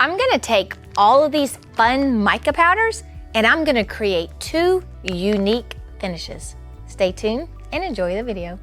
I'm gonna take all of these fun mica powders and I'm gonna create 2 unique finishes. Stay tuned and enjoy the video.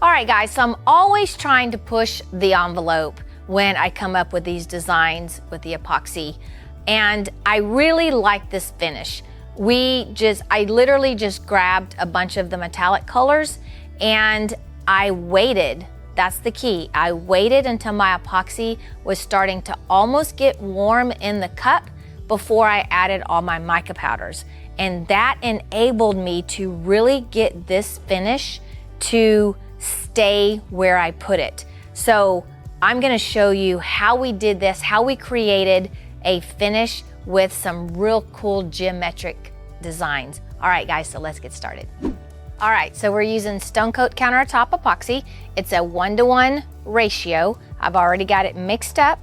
All right guys, so I'm always trying to push the envelope when I come up with these designs with the epoxy. And I really like this finish. I literally just grabbed a bunch of the metallic colors and I waited, that's the key. I waited until my epoxy was starting to almost get warm in the cup before I added all my mica powders. And that enabled me to really get this finish to stay where I put it. So I'm gonna show you how we did this, how we created a finish with some real cool geometric designs. All right guys, so let's get started. All right, so we're using Stone Coat Countertop Epoxy. It's a 1-to-1 ratio. I've already got it mixed up.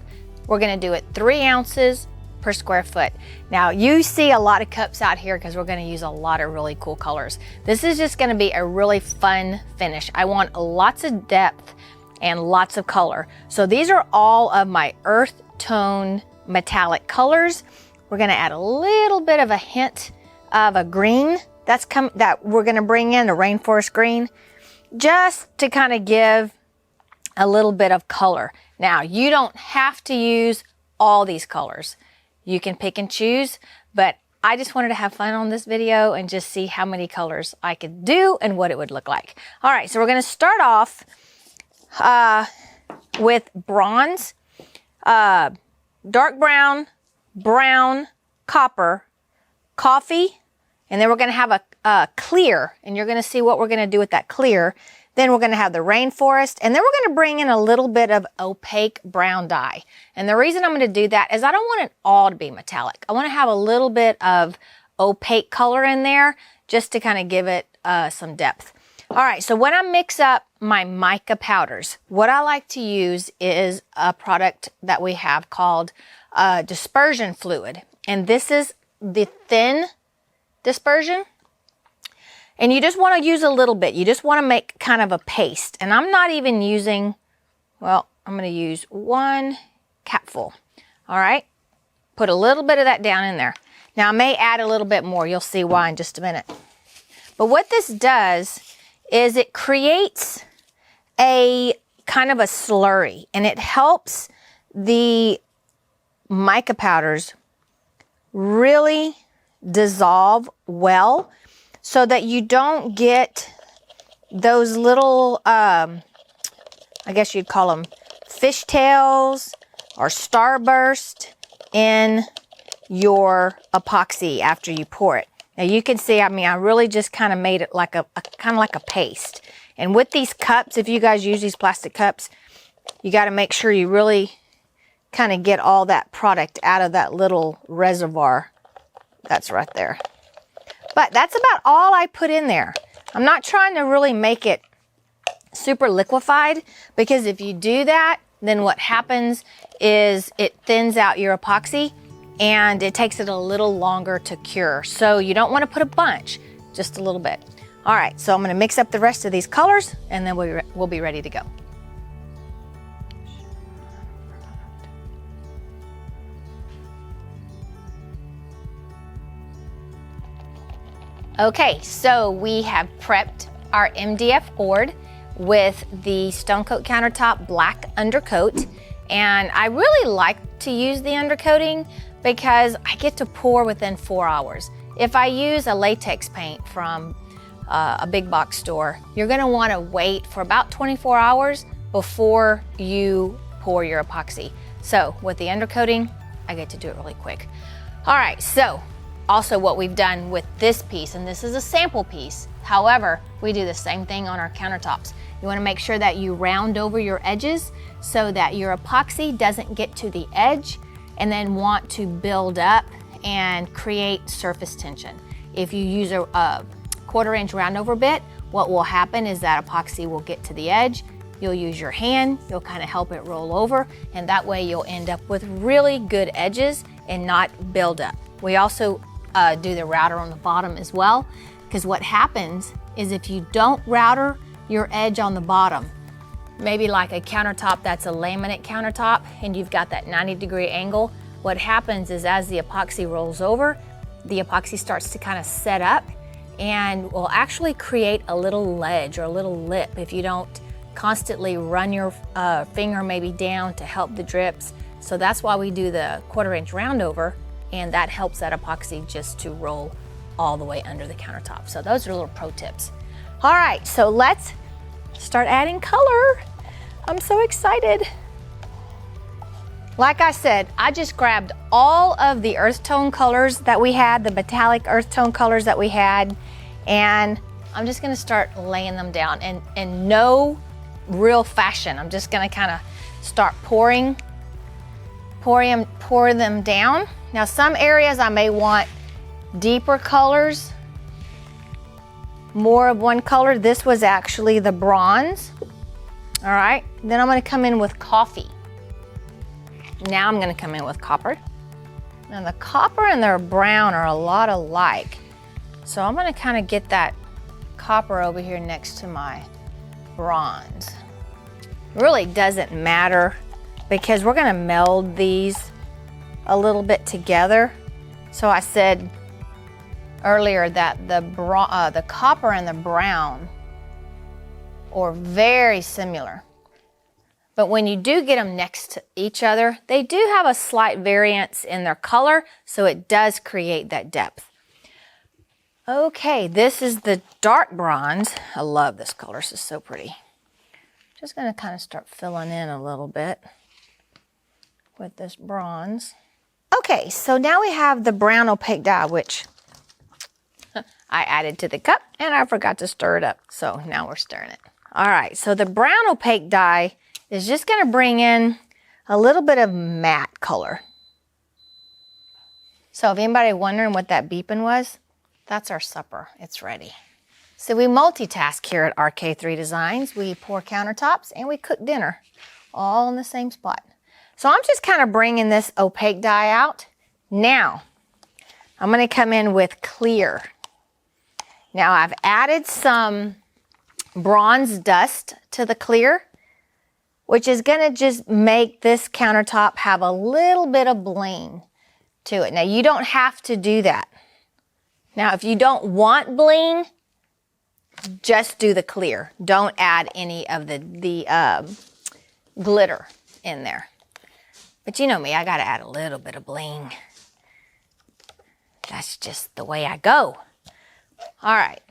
We're gonna do it 3 ounces per square foot. Now you see a lot of cups out here because we're gonna use a lot of really cool colors. This is just gonna be a really fun finish. I want lots of depth and lots of color. So these are all of my earth tone metallic colors. We're gonna add a little bit of a hint of a green that we're gonna bring in, the rainforest green, just to kind of give a little bit of color. Now, you don't have to use all these colors. You can pick and choose, but I just wanted to have fun on this video and just see how many colors I could do and what it would look like. All right, so we're gonna start off with bronze, dark brown, brown, copper, coffee, and then we're gonna have a clear, and you're gonna see what we're gonna do with that clear. Then we're gonna have the rainforest, and then we're gonna bring in a little bit of opaque brown dye. And the reason I'm gonna do that is I don't want it all to be metallic. I wanna have a little bit of opaque color in there just to kind of give it some depth. All right, so when I mix up my mica powders, what I like to use is a product that we have called dispersion fluid. And this is the thin dispersion. And you just want to use a little bit. You just want to make kind of a paste. And I'm not even using, well, I'm going to use 1 capful. All right, put a little bit of that down in there. Now I may add a little bit more. You'll see why in just a minute. But what this does is it creates a kind of a slurry, and it helps the mica powders really dissolve well so that you don't get those little, I guess you'd call them fishtails or starburst in your epoxy after you pour it. Now you can see, I mean, I really just kind of made it like a kind of like a paste. And with these cups, if you guys use these plastic cups, you got to make sure you really kind of get all that product out of that little reservoir that's right there. But that's about all I put in there. I'm not trying to really make it super liquefied, because if you do that, then what happens is it thins out your epoxy and it takes it a little longer to cure. So you don't want to put a bunch, just a little bit. All right, so I'm going to mix up the rest of these colors and then we'll be ready to go. Okay, so we have prepped our MDF board with the Stone Coat Countertop Black Undercoat. And I really like to use the undercoating because I get to pour within 4 hours. If I use a latex paint from a big box store, you're gonna wanna wait for about 24 hours before you pour your epoxy. So with the undercoating, I get to do it really quick. All right, so also what we've done with this piece, and this is a sample piece, however, we do the same thing on our countertops. You wanna make sure that you round over your edges so that your epoxy doesn't get to the edge and then want to build up and create surface tension. If you use a 1/4 inch round over bit, what will happen is that epoxy will get to the edge. You'll use your hand, you'll kind of help it roll over, and that way you'll end up with really good edges and not build up. We also do the router on the bottom as well, because what happens is if you don't router your edge on the bottom, maybe like a countertop that's a laminate countertop and you've got that 90-degree angle, what happens is as the epoxy rolls over, the epoxy starts to kind of set up and will actually create a little ledge or a little lip if you don't constantly run your finger maybe down to help the drips. So that's why we do the 1/4 inch round over, and that helps that epoxy just to roll all the way under the countertop. So those are little pro tips. All right, so let's start adding color. I'm so excited. Like I said, I just grabbed all of the earth tone colors that we had, the metallic earth tone colors that we had, and I'm just gonna start laying them down in no real fashion. I'm just gonna kind of start pour them down. Now some areas I may want deeper colors, more of one color. This was actually the bronze. All right, then I'm gonna come in with coffee. Now I'm gonna come in with copper. Now the copper and the brown are a lot alike. So I'm gonna kind of get that copper over here next to my bronze. Really doesn't matter because we're gonna meld these a little bit together. So I said earlier that the copper and the brown are very similar. But when you do get them next to each other, they do have a slight variance in their color, so it does create that depth. Okay, this is the dark bronze. I love this color, this is so pretty. Just gonna kind of start filling in a little bit with this bronze. Okay, so now we have the brown opaque dye, which I added to the cup and I forgot to stir it up. So now we're stirring it. All right, so the brown opaque dye is just gonna bring in a little bit of matte color. So if anybody wondering what that beeping was, that's our supper, it's ready. So we multitask here at RK3 Designs. We pour countertops and we cook dinner, all in the same spot. So I'm just kind of bringing this opaque dye out. Now, I'm gonna come in with clear. Now I've added some bronze dust to the clear, which is gonna just make this countertop have a little bit of bling to it. Now you don't have to do that. Now if you don't want bling, just do the clear. Don't add any of the glitter in there. But you know me, I gotta add a little bit of bling. That's just the way I go. All right.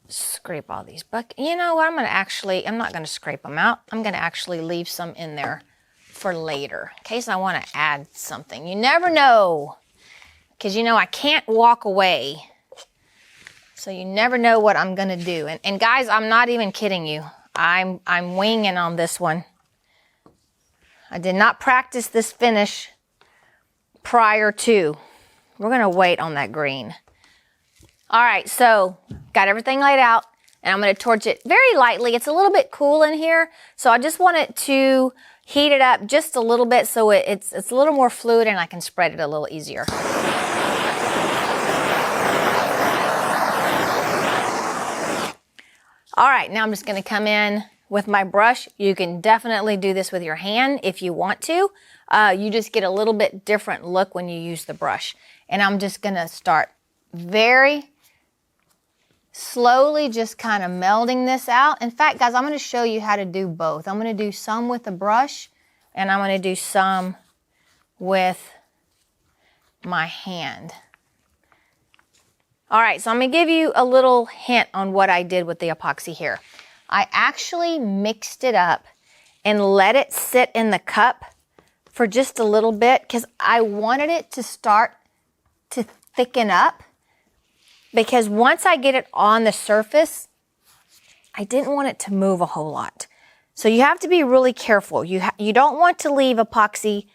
Scrape all these buckets. You know what, I'm not gonna scrape them out. I'm gonna actually leave some in there for later, in case I wanna add something. You never know, because you know I can't walk away. So you never know what I'm gonna do. And guys, I'm not even kidding you. I'm winging on this one. I did not practice this finish prior to. We're gonna wait on that green. All right, so got everything laid out and I'm gonna torch it very lightly. It's a little bit cool in here, so I just want it to heat it up just a little bit so it's a little more fluid and I can spread it a little easier. All right, now I'm just gonna come in with my brush. You can definitely do this with your hand if you want to. You just get a little bit different look when you use the brush. And I'm just gonna start very slowly just kind of melding this out. In fact, guys, I'm gonna show you how to do both. I'm gonna do some with the brush and I'm gonna do some with my hand. All right, so I'm gonna give you a little hint on what I did with the epoxy here. I actually mixed it up and let it sit in the cup for just a little bit because I wanted it to start to thicken up, because once I get it on the surface, I didn't want it to move a whole lot. So you have to be really careful. You don't want to leave epoxy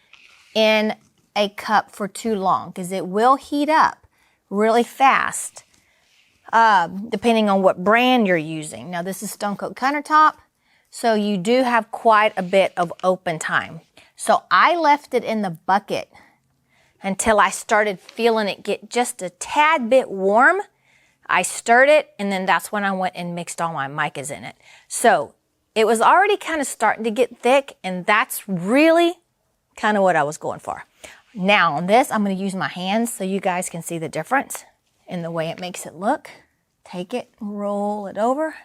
in a cup for too long because it will heat up really fast, depending on what brand you're using. Now this is Stone Coat Countertop, so you do have quite a bit of open time. So I left it in the bucket until I started feeling it get just a tad bit warm. I stirred it and then that's when I went and mixed all my micas in it. So it was already kind of starting to get thick, and that's really kind of what I was going for. Now on this, I'm going to use my hands so you guys can see the difference in the way it makes it look. Take it, roll it over.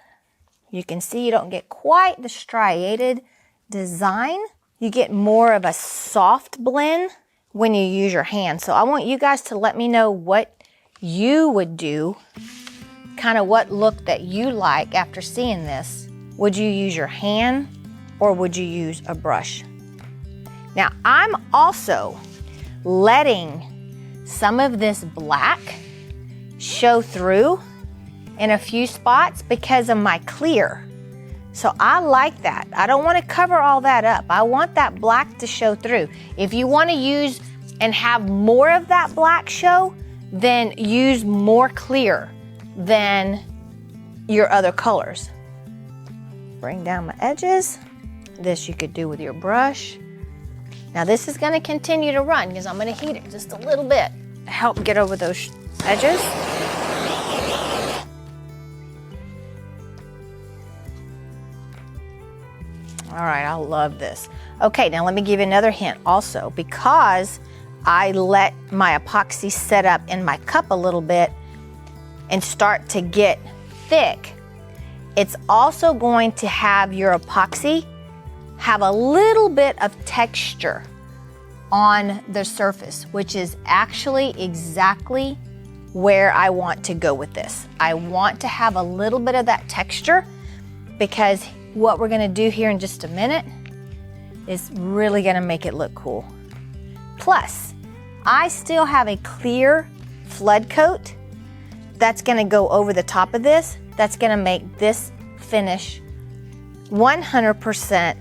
You can see you don't get quite the striated design. You get more of a soft blend when you use your hand. So I want you guys to let me know what you would do, kind of what look that you like after seeing this. Would you use your hand or would you use a brush? Now I'm also letting some of this black show through in a few spots because of my clear. So I like that. I don't want to cover all that up. I want that black to show through. If you want to use and have more of that black show, then use more clear than your other colors. Bring down my edges. This you could do with your brush. Now this is going to continue to run because I'm going to heat it just a little bit to help get over those edges. All right, I love this. Okay, now let me give you another hint also. Because I let my epoxy set up in my cup a little bit and start to get thick, it's also going to have your epoxy have a little bit of texture on the surface, which is actually exactly where I want to go with this. I want to have a little bit of that texture because what we're gonna do here in just a minute is really gonna make it look cool. Plus, I still have a clear flood coat that's gonna go over the top of this. That's gonna make this finish 100%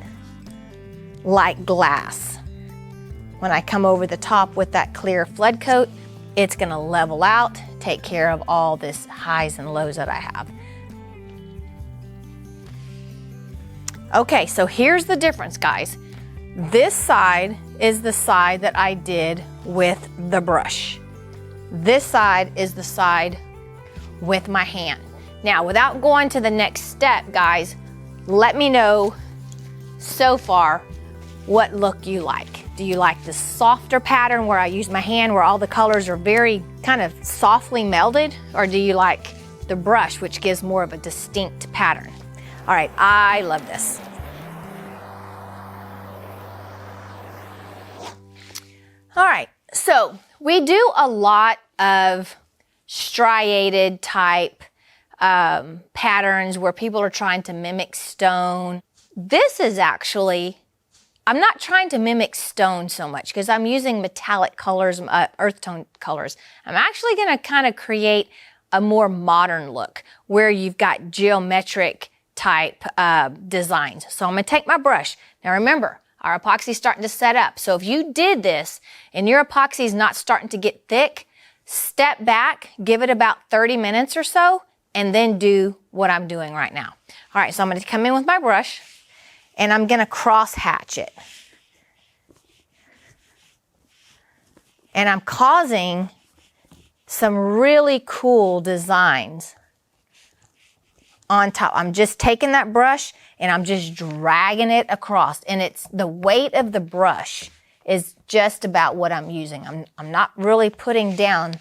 like glass. When I come over the top with that clear flood coat, it's gonna level out, take care of all this highs and lows that I have. Okay, so here's the difference, guys. This side is the side that I did with the brush. This side is the side with my hand. Now, without going to the next step, guys, let me know so far what look you like. Do you like the softer pattern where I use my hand, where all the colors are very kind of softly melded? Or do you like the brush, which gives more of a distinct pattern? All right, I love this. All right, so we do a lot of striated type patterns where people are trying to mimic stone. This is actually, I'm not trying to mimic stone so much because I'm using metallic colors, earth tone colors. I'm actually gonna kind of create a more modern look where you've got geometric type designs. So I'm gonna take my brush. Now remember, our epoxy is starting to set up. So if you did this and your epoxy is not starting to get thick, step back, give it about 30 minutes or so, and then do what I'm doing right now. All right, so I'm gonna come in with my brush and I'm gonna cross hatch it. And I'm causing some really cool designs on top. I'm just taking that brush and I'm just dragging it across, and it's the weight of the brush is just about what I'm using. I'm not really putting down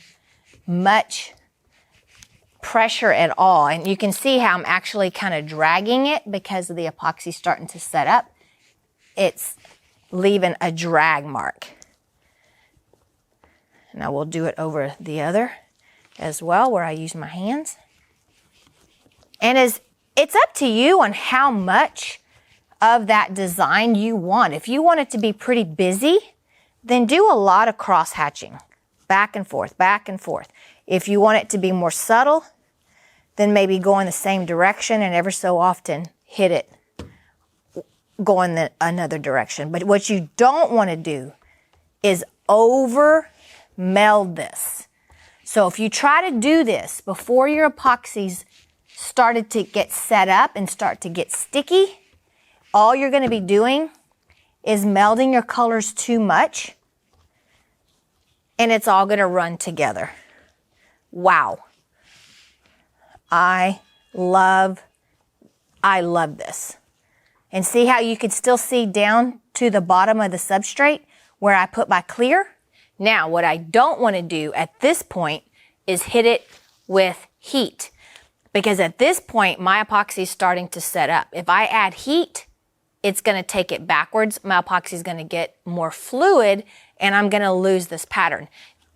much pressure at all, and you can see how I'm actually kind of dragging it because of the epoxy starting to set up. It's leaving a drag mark. And I will do it over the other as well where I use my hands. And it's up to you on how much of that design you want. If you want it to be pretty busy, then do a lot of cross hatching, back and forth, back and forth. If you want it to be more subtle, then maybe go in the same direction and ever so often hit it, go in another direction. But what you don't want to do is over meld this. So if you try to do this before your epoxies started to get set up and start to get sticky, all you're going to be doing is melding your colors too much, and it's all going to run together. Wow. I love this. And see how you can still see down to the bottom of the substrate where I put my clear? Now, what I don't want to do at this point is hit it with heat, because at this point, my epoxy is starting to set up. If I add heat, it's going to take it backwards. My epoxy is going to get more fluid, and I'm going to lose this pattern.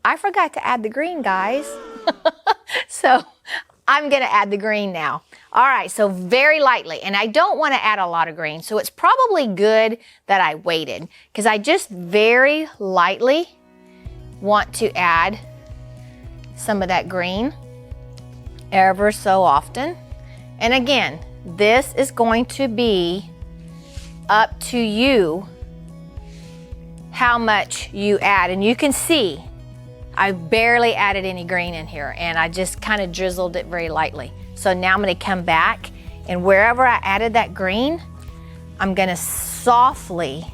I forgot to add the green, guys. So I'm going to add the green now. All right, so very lightly, and I don't want to add a lot of green, so it's probably good that I waited, because I just very lightly want to add some of that green ever so often. And again, this is going to be up to you how much you add. And you can see I barely added any green in here, and I just kind of drizzled it very lightly. So now I'm going to come back, and wherever I added that green, I'm going to softly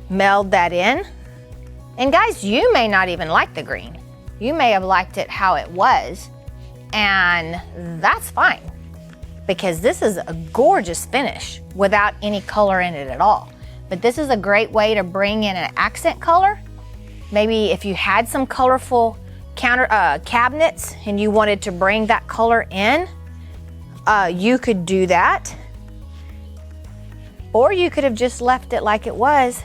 meld that in. And guys, you may not even like the green. You may have liked it how it was, and that's fine, because this is a gorgeous finish without any color in it at all. But this is a great way to bring in an accent color. Maybe if you had some colorful cabinets and you wanted to bring that color in, you could do that. Or you could have just left it like it was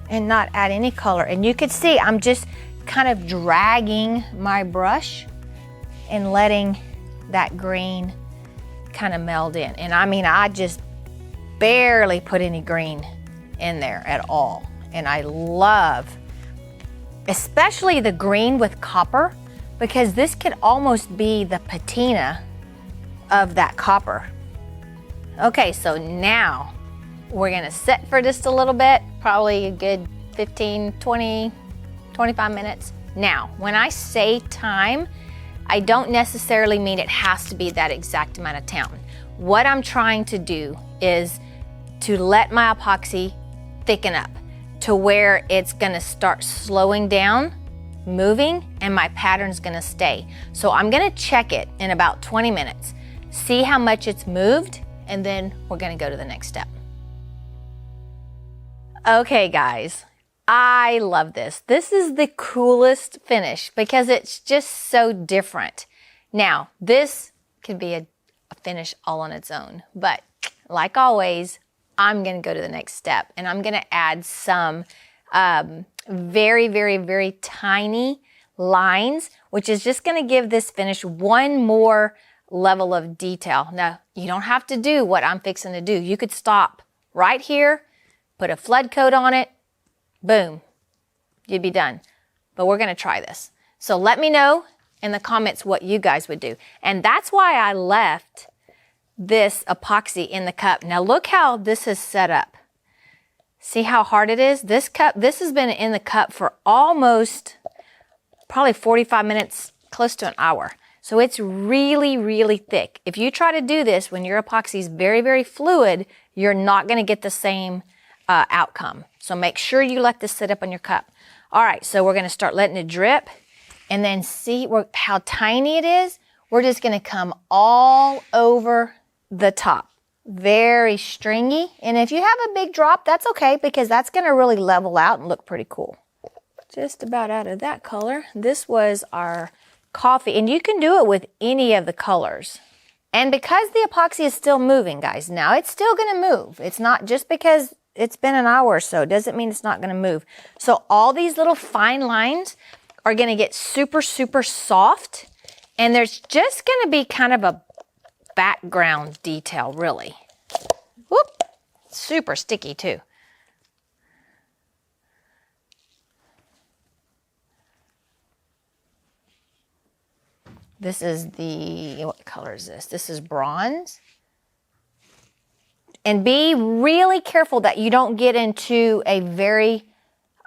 and not add any color. And you could see I'm just kind of dragging my brush and letting that green kind of meld in. And I mean, I just barely put any green in there at all. And I love, especially the green with copper, because this could almost be the patina of that copper. Okay, so now we're gonna sit for just a little bit, probably a good 15, 20, 25 minutes. Now, when I say time, I don't necessarily mean it has to be that exact amount of time. What I'm trying to do is to let my epoxy thicken up to where it's gonna start slowing down, moving, and my pattern's gonna stay. So I'm gonna check it in about 20 minutes, see how much it's moved, and then we're gonna go to the next step. Okay, guys. I love this. This is the coolest finish because it's just so different. Now, this could be a finish all on its own, but like always, I'm gonna go to the next step, and I'm gonna add some very, very, very tiny lines, which is just gonna give this finish one more level of detail. Now, you don't have to do what I'm fixing to do. You could stop right here, put a flood coat on it, boom, you'd be done. But we're gonna try this. So let me know in the comments what you guys would do. And that's why I left this epoxy in the cup. Now look how this is set up. See how hard it is? This has been in the cup for almost probably 45 minutes, close to an hour. So it's really, really thick. If you try to do this when your epoxy is very, very fluid, you're not gonna get the same outcome. So make sure you let this sit up on your cup. All right, so we're gonna start letting it drip, and then see how tiny it is. We're just gonna come all over the top. Very stringy. And if you have a big drop, that's okay, because that's gonna really level out and look pretty cool. Just about out of that color. This was our coffee, and you can do it with any of the colors. And because the epoxy is still moving, guys, now it's still gonna move. It's not just because it's been an hour or so, doesn't mean it's not gonna move. So all these little fine lines are gonna get super, super soft, and there's just gonna be kind of a background detail, really. Whoop, super sticky too. This is what color is this? This is bronze. And be really careful that you don't get into a very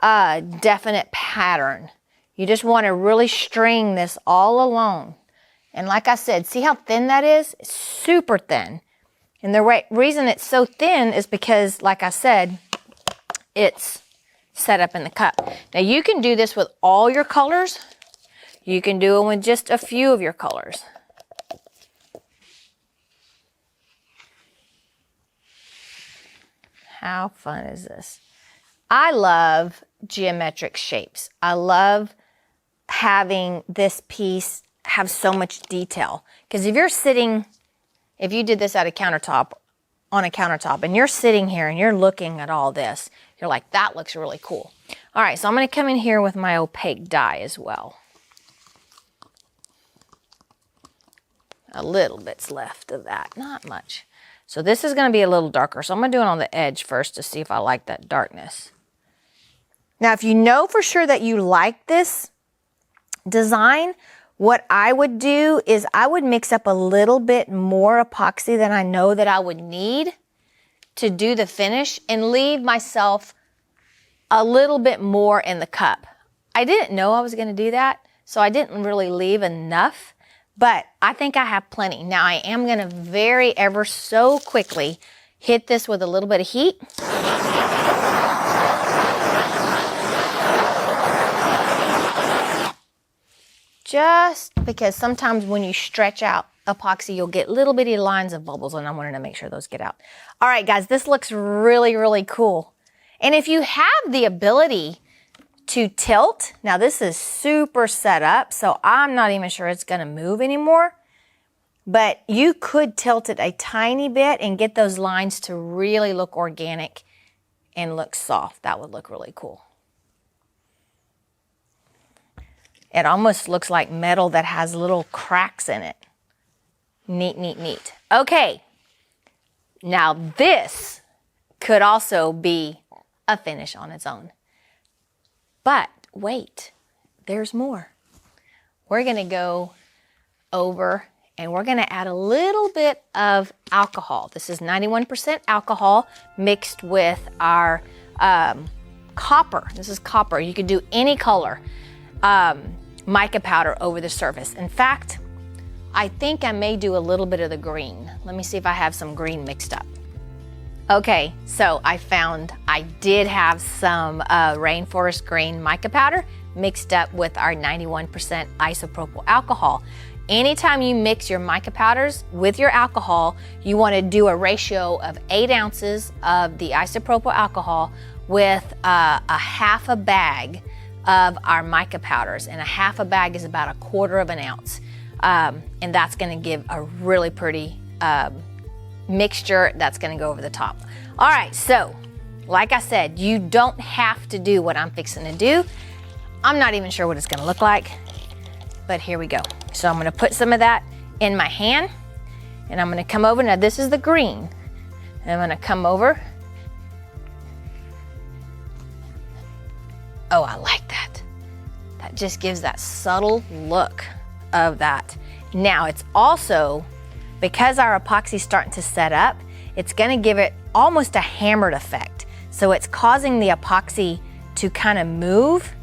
definite pattern. You just want to really string this all along. And like I said, see how thin that is? It's super thin. And the reason it's so thin is because, like I said, it's set up in the cup. Now you can do this with all your colors. You can do it with just a few of your colors. How fun is this? I love geometric shapes. I love having this piece have so much detail. Because if you did this at a countertop, on a countertop, and you're sitting here and you're looking at all this, you're like, that looks really cool. All right, so I'm going to come in here with my opaque dye as well. A little bit's left of that, not much. So this is going to be a little darker. So I'm going to do it on the edge first to see if I like that darkness. Now, if you know for sure that you like this design, what I would do is I would mix up a little bit more epoxy than I know that I would need to do the finish and leave myself a little bit more in the cup. I didn't know I was going to do that, so I didn't really leave enough, but I think I have plenty. Now I am going to very ever so quickly hit this with a little bit of heat. Just because sometimes when you stretch out epoxy, you'll get little bitty lines of bubbles, and I wanted to make sure those get out. All right, guys, this looks really, really cool. And if you have the ability to tilt, now this is super set up, so I'm not even sure it's going to move anymore, but you could tilt it a tiny bit and get those lines to really look organic and look soft. That would look really cool. It almost looks like metal that has little cracks in it. Neat, neat, neat. Okay, now this could also be a finish on its own. But wait, there's more. We're gonna go over and we're gonna add a little bit of alcohol. This is 91% alcohol mixed with our copper. This is copper. You could do any color. Mica powder over the surface. In fact, I think I may do a little bit of the green. Let me see if I have some green mixed up. Okay, so I did have some rainforest green mica powder mixed up with our 91% isopropyl alcohol. Anytime you mix your mica powders with your alcohol, you want to do a ratio of 8 ounces of the isopropyl alcohol with a half a bag of our mica powders, and a half a bag is about 1/4 ounce. And that's gonna give a really pretty mixture that's gonna go over the top. All right, so like I said, you don't have to do what I'm fixing to do. I'm not even sure what it's gonna look like, but here we go. So I'm gonna put some of that in my hand, and I'm gonna come over. Now this is the green. And I'm gonna come over. Oh, I like that. That just gives that subtle look of that. Now it's also, because our epoxy's starting to set up, it's gonna give it almost a hammered effect. So it's causing the epoxy to kind of move,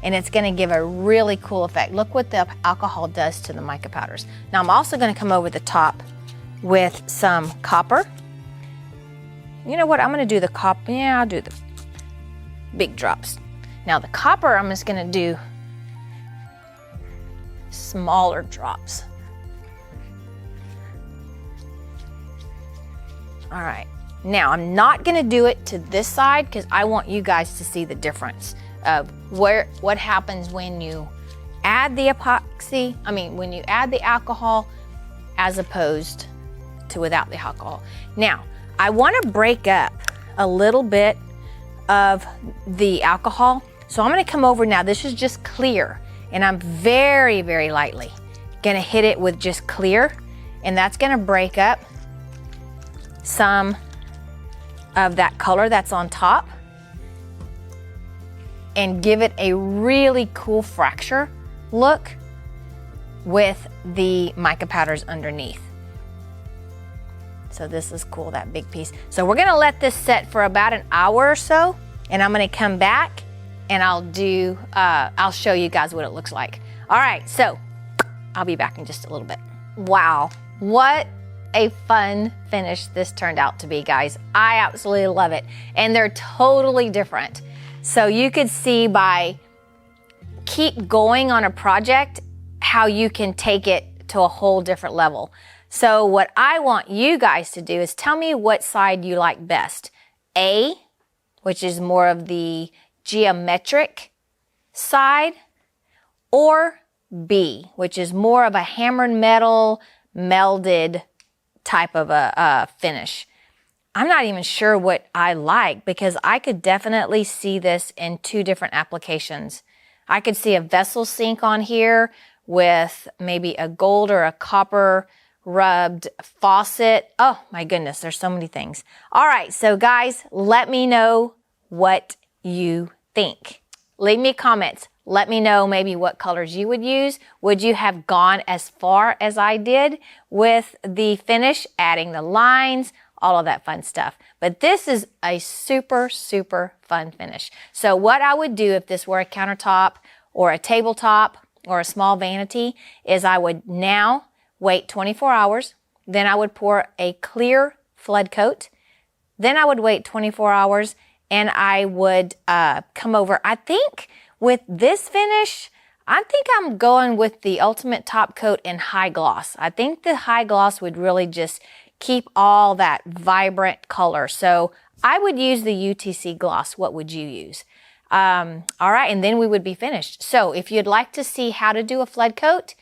and it's gonna give a really cool effect. Look what the alcohol does to the mica powders. Now I'm also gonna come over the top with some copper. You know what, I'm gonna do the copper, yeah, I'll do the big drops. Now the copper, I'm just gonna do smaller drops. All right, now I'm not gonna do it to this side because I want you guys to see the difference of what happens when you add the epoxy, when you add the alcohol as opposed to without the alcohol. Now, I wanna break up a little bit of the alcohol. So I'm gonna come over now, this is just clear, and I'm very, very lightly gonna hit it with just clear, and that's gonna break up some of that color that's on top and give it a really cool fracture look with the mica powders underneath. So this is cool, that big piece. So we're gonna let this set for about an hour or so, and I'm gonna come back and I'll show you guys what it looks like. All right, so I'll be back in just a little bit. Wow, what a fun finish this turned out to be, guys. I absolutely love it. And they're totally different. So you could see by keep going on a project, how you can take it to a whole different level. So what I want you guys to do is tell me what side you like best. A, which is more of the geometric side, or B, which is more of a hammered metal, melded type of a finish. I'm not even sure what I like, because I could definitely see this in two different applications. I could see a vessel sink on here with maybe a gold or a copper rubbed faucet. Oh my goodness, there's so many things. All right, so guys, let me know what you think. Leave me comments. Let me know maybe what colors you would use. Would you have gone as far as I did with the finish, adding the lines, all of that fun stuff? But this is a super, super fun finish. So what I would do if this were a countertop or a tabletop or a small vanity is I would now wait 24 hours. Then I would pour a clear flood coat. Then I would wait 24 hours and I would come over. I think with this finish, I think I'm going with the Ultimate Top Coat in high gloss. I think the high gloss would really just keep all that vibrant color. So I would use the UTC gloss. What would you use? All right, and then we would be finished. So if you'd like to see how to do a flood coat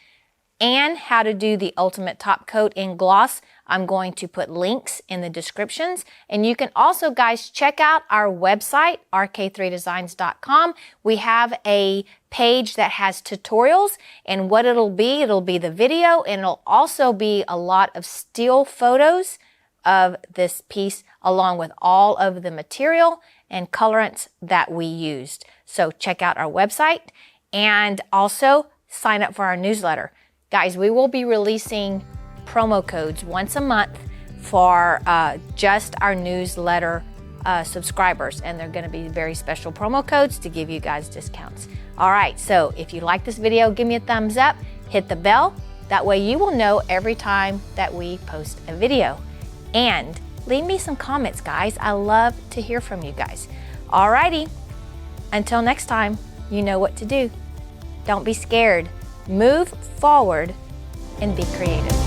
and how to do the Ultimate Top Coat in gloss, I'm going to put links in the descriptions. And you can also, guys, check out our website, RK3designs.com. We have a page that has tutorials, and what it'll be the video, and it'll also be a lot of still photos of this piece along with all of the material and colorants that we used. So check out our website and also sign up for our newsletter. Guys, we will be releasing promo codes once a month for just our newsletter subscribers, and they're going to be very special promo codes to give you guys discounts. All right, so if you like this video, give me a thumbs up, hit the bell. That way you will know every time that we post a video. And leave me some comments, guys. I love to hear from you guys. All righty, until next time, you know what to do. Don't be scared. Move forward and be creative.